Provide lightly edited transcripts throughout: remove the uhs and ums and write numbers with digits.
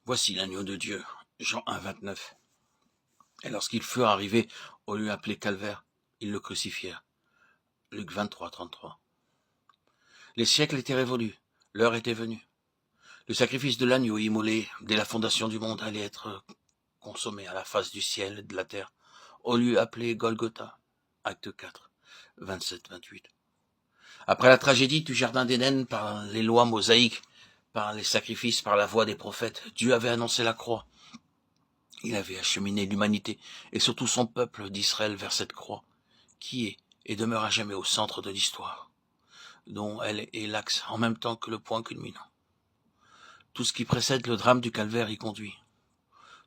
Voici l'agneau de Dieu. Jean 1, 29. Et lorsqu'ils furent arrivés au lieu appelé Calvaire, ils le crucifièrent. Luc 23, 33. Les siècles étaient révolus, l'heure était venue. Le sacrifice de l'agneau immolé dès la fondation du monde allait être consommé à la face du ciel et de la terre, au lieu appelé Golgotha. Acte 4, 27, 28. Après la tragédie du jardin d'Éden, par les lois mosaïques, par les sacrifices, par la voix des prophètes, Dieu avait annoncé la croix. Il avait acheminé l'humanité et surtout son peuple d'Israël vers cette croix, qui est et demeure à jamais au centre de l'histoire, dont elle est l'axe en même temps que le point culminant. Tout ce qui précède le drame du calvaire y conduit.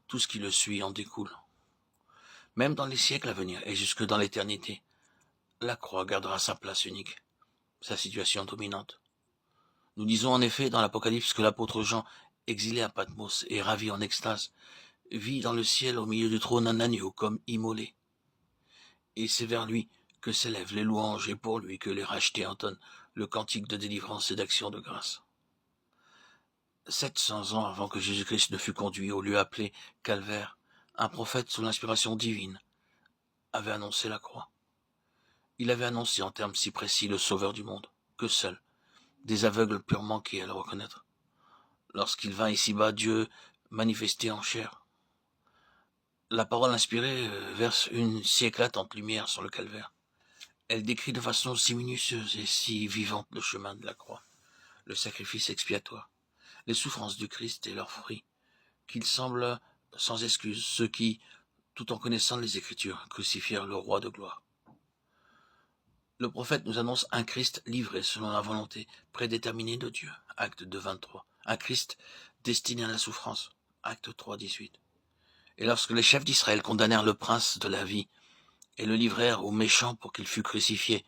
Tout ce qui le suit en découle. Même dans les siècles à venir et jusque dans l'éternité, la croix gardera sa place unique, sa situation dominante. Nous disons en effet dans l'Apocalypse que l'apôtre Jean, exilé à Patmos et ravi en extase, vit dans le ciel au milieu du trône un agneau comme immolé. Et c'est vers lui que s'élèvent les louanges et pour lui que les rachetés entonnent le cantique de délivrance et d'action de grâce. 700 ans avant que Jésus-Christ ne fût conduit au lieu appelé Calvaire, un prophète sous l'inspiration divine avait annoncé la croix. Il avait annoncé en termes si précis le Sauveur du monde, que seuls des aveugles purement manquaient à le reconnaître. Lorsqu'il vint ici-bas, Dieu manifesté en chair. La parole inspirée verse une si éclatante lumière sur le calvaire. Elle décrit de façon si minutieuse et si vivante le chemin de la croix, le sacrifice expiatoire, les souffrances du Christ et leurs fruits, qu'il semble sans excuse ceux qui, tout en connaissant les Écritures, crucifièrent le roi de gloire. Le prophète nous annonce un Christ livré selon la volonté prédéterminée de Dieu, acte 2, 23. Un Christ destiné à la souffrance, acte 3, 18. Et lorsque les chefs d'Israël condamnèrent le prince de la vie et le livrèrent aux méchants pour qu'il fût crucifié,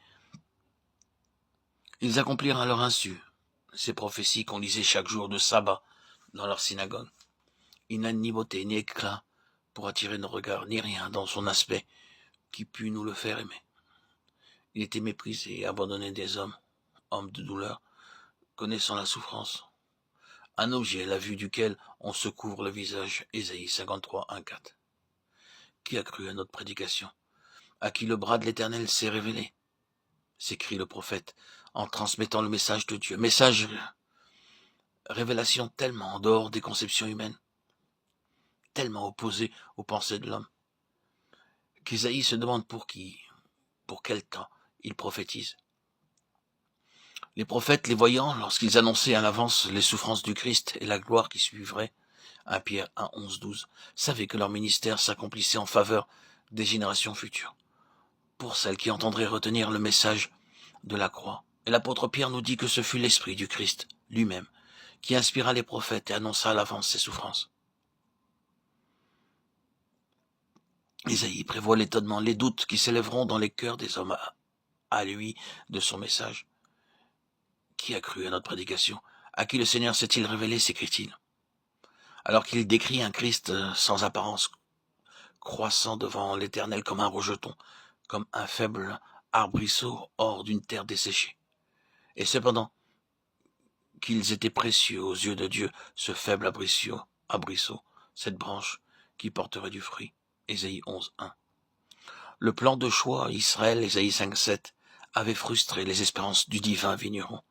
ils accomplirent à leur insu ces prophéties qu'on lisait chaque jour de sabbat dans leur synagogue. Il n'a ni beauté ni éclat pour attirer nos regards, ni rien dans son aspect qui pût nous le faire aimer. Il était méprisé et abandonné des hommes, hommes de douleur, connaissant la souffrance. Un objet à la vue duquel on se couvre le visage, Ésaïe 53, 1, 4. Qui a cru à notre prédication? À qui le bras de l'Éternel s'est révélé? S'écrie le prophète en transmettant le message de Dieu. Message, révélation tellement en dehors des conceptions humaines, tellement opposé aux pensées de l'homme, qu'Ésaïe se demande pour qui, pour quel temps il prophétise. Les prophètes, les voyant, lorsqu'ils annonçaient à l'avance les souffrances du Christ et la gloire qui suivrait, 1 Pierre 1, 11, 12, savaient que leur ministère s'accomplissait en faveur des générations futures, pour celles qui entendraient retenir le message de la croix. Et l'apôtre Pierre nous dit que ce fut l'Esprit du Christ lui-même qui inspira les prophètes et annonça à l'avance ses souffrances. Ésaïe prévoit l'étonnement, les doutes qui s'élèveront dans les cœurs des hommes à lui de son message. Qui a cru à notre prédication? À qui le Seigneur s'est-il révélé, s'écrit-il, alors qu'il décrit un Christ sans apparence, croissant devant l'Éternel comme un rejeton, comme un faible arbrisseau hors d'une terre desséchée. Et cependant, qu'ils étaient précieux aux yeux de Dieu, ce faible arbrisseau, cette branche qui porterait du fruit. Ésaïe 11, 1. Le plan de choix Israël, Ésaïe 5, 7, avait frustré les espérances du divin vigneron,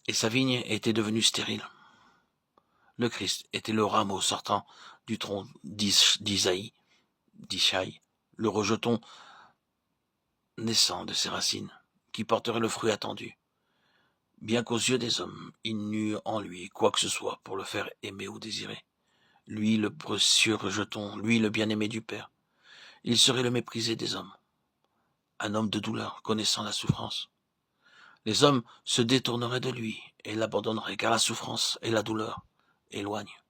et sa vigne était devenue stérile. Le Christ était le rameau sortant du tronc d'Isaïe, le rejeton naissant de ses racines, qui porterait le fruit attendu. Bien qu'aux yeux des hommes, il n'eût en lui quoi que ce soit pour le faire aimer ou désirer. Lui, le précieux rejeton, lui, le bien-aimé du Père. Il serait le méprisé des hommes. Un homme de douleur, connaissant la souffrance. Les hommes se détourneraient de lui et l'abandonneraient, car la souffrance et la douleur éloignent.